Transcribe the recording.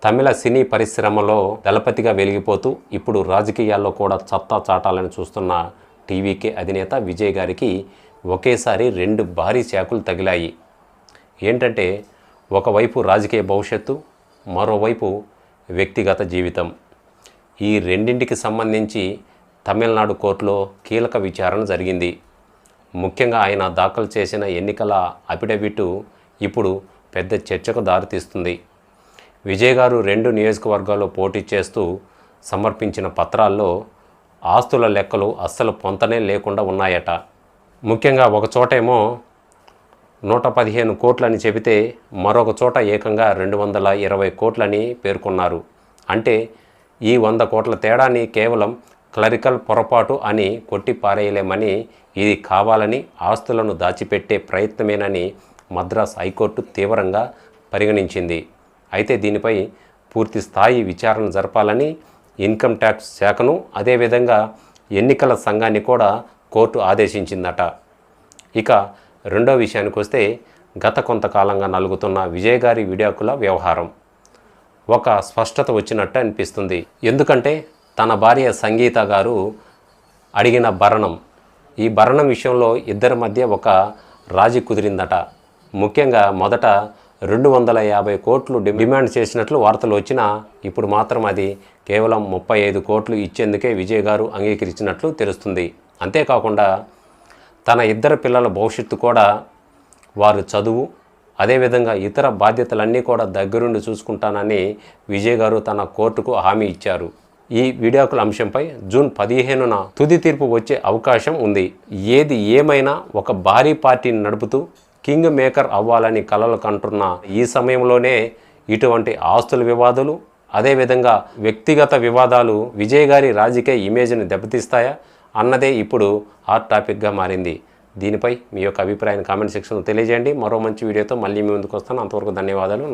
తమిళ సినీ పరిశ్రమలో దళపతిగా వెలిగిపోతూ ఇప్పుడు రాజకీయాల్లో కూడా సత్తా చాటాలని చూస్తున్న టీవీకే అధినేత విజయ్ గారికి ఒకేసారి 2 భారీ శాకులు తగిలాయి. ఏంటంటే ఒకవైపు రాజకీయ భవిష్యత్తు, మరోవైపు వ్యక్తిగత జీవితం. ఈ రెండింటికి సంబంధించి తమిళనాడు కోర్టులో కీలక విచారణ జరిగింది. ముఖ్యంగా ఆయన దాఖలు చేసిన ఎన్నికల అఫిడవిట్ ఇప్పుడు పెద్ద చర్చకు దారితీస్తుంది. విజయ్ గారు 2 నియోజకవర్గాల్లో పోటీ చేస్తూ సమర్పించిన పత్రాల్లో ఆస్తుల లెక్కలు అస్సలు పొంతనే లేకుండా ఉన్నాయట. ముఖ్యంగా ఒక చోటేమో 115 కోట్లని చెబితే మరొక చోట ఏకంగా 220 కోట్లని పేర్కొన్నారు. అంటే ఈ 100 కోట్ల తేడాని కేవలం క్లరికల్ పొరపాటు అని కొట్టి పారేయలేమని, ఇది కావాలని ఆస్తులను దాచిపెట్టే ప్రయత్నమేనని మద్రాస్ హైకోర్టు తీవ్రంగా పరిగణించింది. అయితే దీనిపై పూర్తి స్థాయి విచారణ జరపాలని ఇన్కమ్ ట్యాక్స్ శాఖను, అదేవిధంగా ఎన్నికల సంఘాన్ని కూడా కోర్టు ఆదేశించిందట. ఇక రెండో విషయానికి వస్తే, గత కొంతకాలంగా నలుగుతున్న విజయ్ గారి విడాకుల వ్యవహారం ఒక స్పష్టత వచ్చినట్టు అనిపిస్తుంది. ఎందుకంటే తన భార్య సంగీత గారు అడిగిన భరణం, ఈ భరణం విషయంలో ఇద్దరి మధ్య ఒక రాజీ కుదిరిందట. ముఖ్యంగా మొదట 250 కోట్లు డిమాండ్ చేసినట్లు వార్తలు వచ్చినా ఇప్పుడు మాత్రం అది కేవలం 35 కోట్లు ఇచ్చేందుకే విజయ్ గారు అంగీకరించినట్లు తెలుస్తుంది. అంతేకాకుండా తన ఇద్దరు పిల్లల భవిష్యత్తు కూడా, వారు చదువు, అదేవిధంగా ఇతర బాధ్యతలన్నీ కూడా దగ్గరుండి చూసుకుంటానని విజయ్ గారు తన కోర్టుకు హామీ ఇచ్చారు. ఈ విడాకుల అంశంపై జూన్ 15న తుది తీర్పు వచ్చే అవకాశం ఉంది. ఏది ఏమైనా ఒక భారీ పార్టీని నడుపుతూ కింగ్ మేకర్ అవ్వాలని కలలు కంటున్న ఈ సమయంలోనే ఇటువంటి ఆస్తుల వివాదాలు, అదేవిధంగా వ్యక్తిగత వివాదాలు విజయ్ గారి రాజకీయ ఇమేజ్ని దెబ్బతీస్తాయా అన్నదే ఇప్పుడు హాట్ టాపిక్గా మారింది. దీనిపై మీ యొక్క అభిప్రాయాన్ని కామెంట్ సెక్షన్లో తెలియజేయండి. మరో మంచి వీడియోతో మళ్ళీ మీ ముందుకు వస్తాను. అంతవరకు ధన్యవాదాలు.